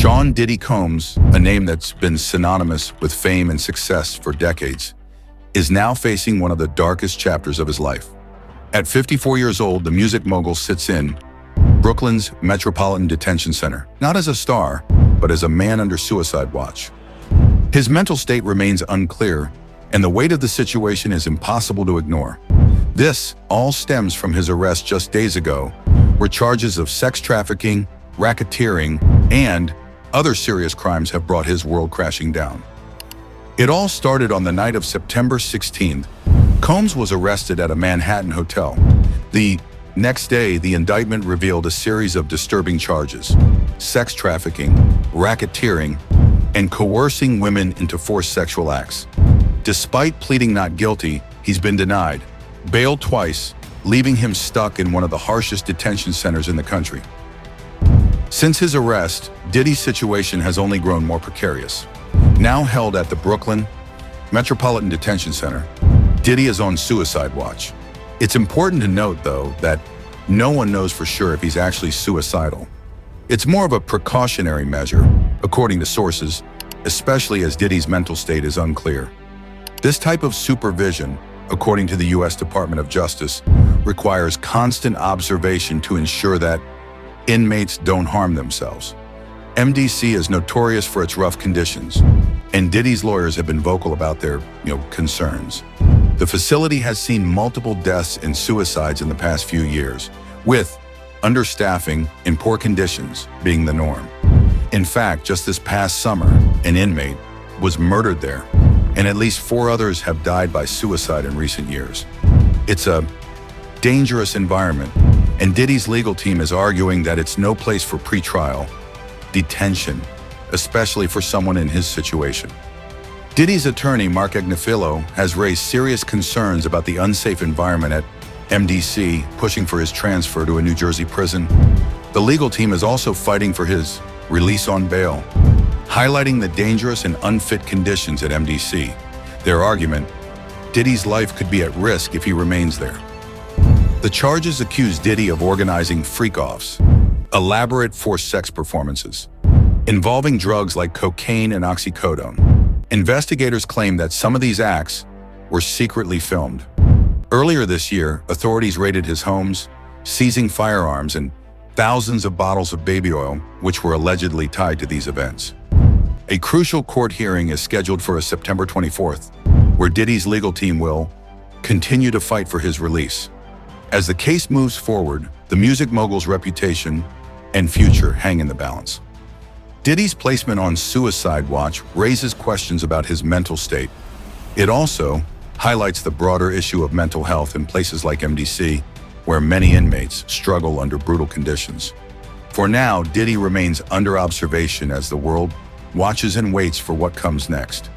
Sean Diddy Combs, a name that's been synonymous with fame and success for decades, is now facing one of the darkest chapters of his life. At 54 years old, the music mogul sits in Brooklyn's Metropolitan Detention Center, not as a star, but as a man under suicide watch. His mental state remains unclear, and the weight of the situation is impossible to ignore. This all stems from his arrest just days ago, where charges of sex trafficking, racketeering, and other serious crimes have brought his world crashing down. It all started on the night of September 16th. Combs was arrested at a Manhattan hotel. The next day, the indictment revealed a series of disturbing charges: sex trafficking, racketeering, and coercing women into forced sexual acts. Despite pleading not guilty, he's been denied bail twice, leaving him stuck in one of the harshest detention centers in the country. Since his arrest, Diddy's situation has only grown more precarious. Now held at the Brooklyn Metropolitan Detention Center, Diddy is on suicide watch. It's important to note, though, that no one knows for sure if he's actually suicidal. It's more of a precautionary measure, according to sources, especially as Diddy's mental state is unclear. This type of supervision, according to the U.S. Department of Justice, requires constant observation to ensure that inmates don't harm themselves. MDC is notorious for its rough conditions, and Diddy's lawyers have been vocal about their, concerns. The facility has seen multiple deaths and suicides in the past few years, with understaffing and poor conditions being the norm. In fact, just this past summer, an inmate was murdered there, and at least 4 others have died by suicide in recent years. It's a dangerous environment, and Diddy's legal team is arguing that it's no place for pretrial detention, especially for someone in his situation. Diddy's attorney, Mark Agnifilo, has raised serious concerns about the unsafe environment at MDC, pushing for his transfer to a New Jersey prison. The legal team is also fighting for his release on bail, highlighting the dangerous and unfit conditions at MDC. Their argument: Diddy's life could be at risk if he remains there. The charges accuse Diddy of organizing freak-offs, elaborate forced sex performances, involving drugs like cocaine and oxycodone. Investigators claim that some of these acts were secretly filmed. Earlier this year, authorities raided his homes, seizing firearms and thousands of bottles of baby oil, which were allegedly tied to these events. A crucial court hearing is scheduled for September 24th, where Diddy's legal team will continue to fight for his release. As the case moves forward, the music mogul's reputation and future hang in the balance. Diddy's placement on suicide watch raises questions about his mental state. It also highlights the broader issue of mental health in places like MDC, where many inmates struggle under brutal conditions. For now, Diddy remains under observation as the world watches and waits for what comes next.